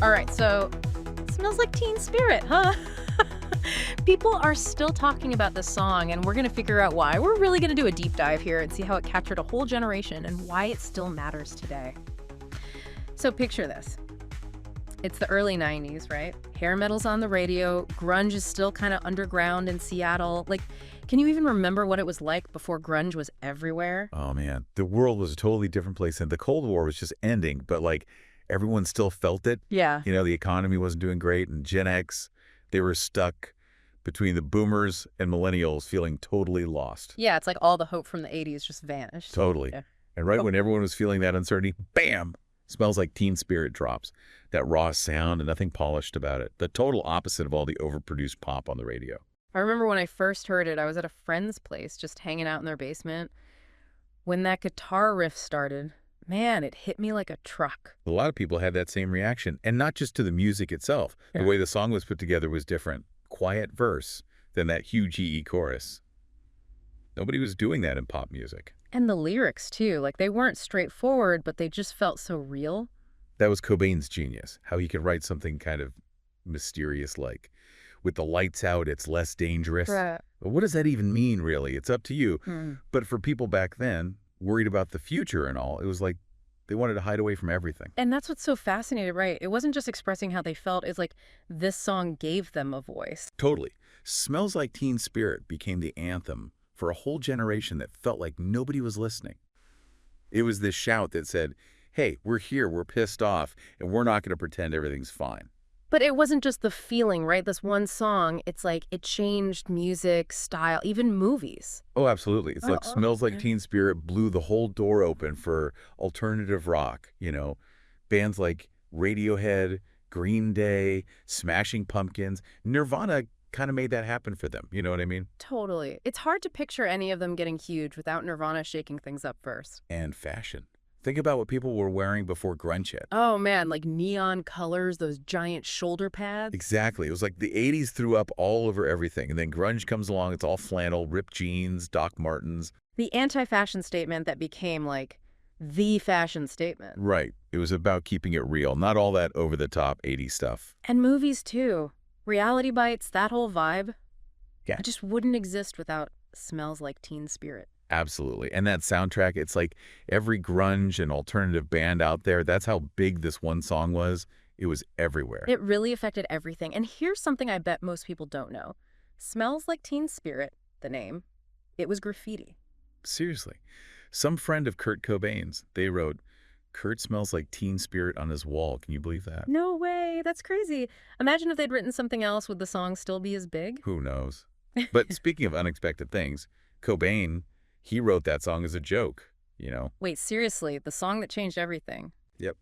All right, so smells like Teen Spirit, huh? People are still talking about this song, and we're going to figure out why. We're really going to do a deep dive here and see how it captured a whole generation and why it still matters today. So picture this. It's the early 90s, right? Hair metal's on the radio. Grunge is still kind of underground in Seattle. Like, can you even remember what it was like before grunge was everywhere? Oh, man. The world was a totally different place, and the Cold War was just ending, but, like, everyone still felt it. Yeah. You know, the economy wasn't doing great, and Gen X, they were stuck between the boomers and millennials feeling totally lost. Yeah, it's like all the hope from the 80s just vanished. Totally. Yeah. And right when everyone was feeling that uncertainty, bam, Smells Like Teen Spirit drops. That raw sound and nothing polished about it. The total opposite of all the overproduced pop on the radio. I remember when I first heard it, I was at a friend's place just hanging out in their basement. When that guitar riff started, man, it hit me like a truck. A lot of people had that same reaction, and not just to the music itself. Yeah. The way the song was put together was different. Quiet verse than that huge EE chorus. Nobody was doing that in pop music. And the lyrics, too. Like, they weren't straightforward, but they just felt so real. That was Cobain's genius, how he could write something kind of mysterious like, with the lights out, it's less dangerous. Right. But what does that even mean, really? It's up to you. Mm. But for people back then, worried about the future and all, it was like they wanted to hide away from everything. And that's what's so fascinating, right? It wasn't just expressing how they felt. It's like this song gave them a voice. Totally. Smells Like Teen Spirit became the anthem for a whole generation that felt like nobody was listening. It was this shout that said, hey, we're here, we're pissed off, and we're not going to pretend everything's fine. But it wasn't just the feeling, right? This one song, it's like it changed music, style, even movies. Oh, absolutely. It's like Smells Like okay. Teen Spirit blew the whole door open for alternative rock, you know. Bands like Radiohead, Green Day, Smashing Pumpkins, Nirvana kind of made that happen for them. You know what I mean? Totally. It's hard to picture any of them getting huge without Nirvana shaking things up first. And fashion. Think about what people were wearing before grunge hit. Oh, man, like neon colors, those giant shoulder pads. Exactly. It was like the 80s threw up all over everything. And then grunge comes along. It's all flannel, ripped jeans, Doc Martens. The anti-fashion statement that became like the fashion statement. Right. It was about keeping it real, not all that over-the-top 80s stuff. And movies, too. Reality Bites, that whole vibe. Yeah. It just wouldn't exist without Smells Like Teen Spirit. Absolutely. And that soundtrack, it's like every grunge and alternative band out there, that's how big this one song was. It was everywhere. It really affected everything. And here's something I bet most people don't know. Smells Like Teen Spirit, the name, it was graffiti. Seriously. Some friend of Kurt Cobain's, they wrote, Kurt smells like teen spirit on his wall. Can you believe that? No way, that's crazy. Imagine if they'd written something else, would the song still be as big? Who knows? But speaking of unexpected things, Cobain, he wrote that song as a joke, you know? Wait, seriously, the song that changed everything. Yep.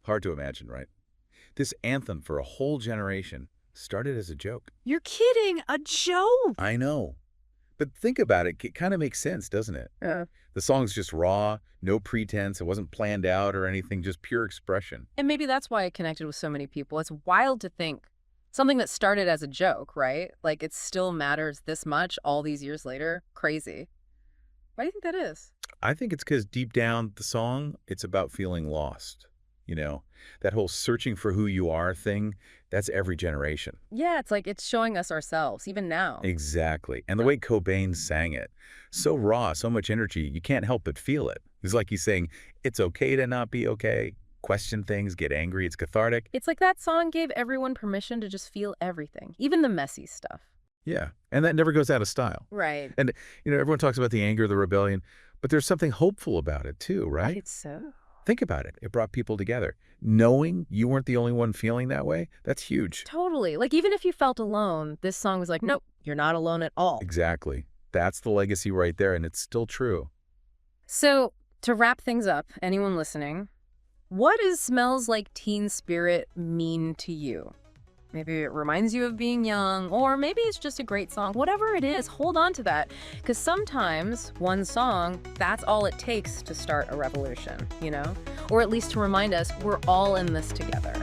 Hard to imagine, right? This anthem for a whole generation started as a joke. You're kidding, a joke? I know. But think about it. It kind of makes sense, doesn't it? The song's just raw, no pretense. It wasn't planned out or anything, just pure expression. And maybe that's why it connected with so many people. It's wild to think something that started as a joke, right? Like it still matters this much all these years later. Crazy. Why do you think that is? I think it's because deep down the song, it's about feeling lost. You know, that whole searching for who you are thing, that's every generation. Yeah, it's like it's showing us ourselves, even now. Exactly. And the way Cobain sang it, so raw, so much energy, you can't help but feel it. It's like he's saying, it's okay to not be okay. Question things, get angry. It's cathartic. It's like that song gave everyone permission to just feel everything, even the messy stuff. Yeah. And that never goes out of style. Right. And, you know, everyone talks about the anger, the rebellion, but there's something hopeful about it too, right? Right, so. Think about it. It brought people together. Knowing you weren't the only one feeling that way, that's huge. Totally. Like, even if you felt alone, this song was like, nope, you're not alone at all. Exactly. That's the legacy right there, and it's still true. So, to wrap things up, anyone listening, what does Smells Like Teen Spirit mean to you? Maybe it reminds you of being young, or maybe it's just a great song. Whatever it is, hold on to that. Because sometimes one song, that's all it takes to start a revolution, you know? Or at least to remind us we're all in this together.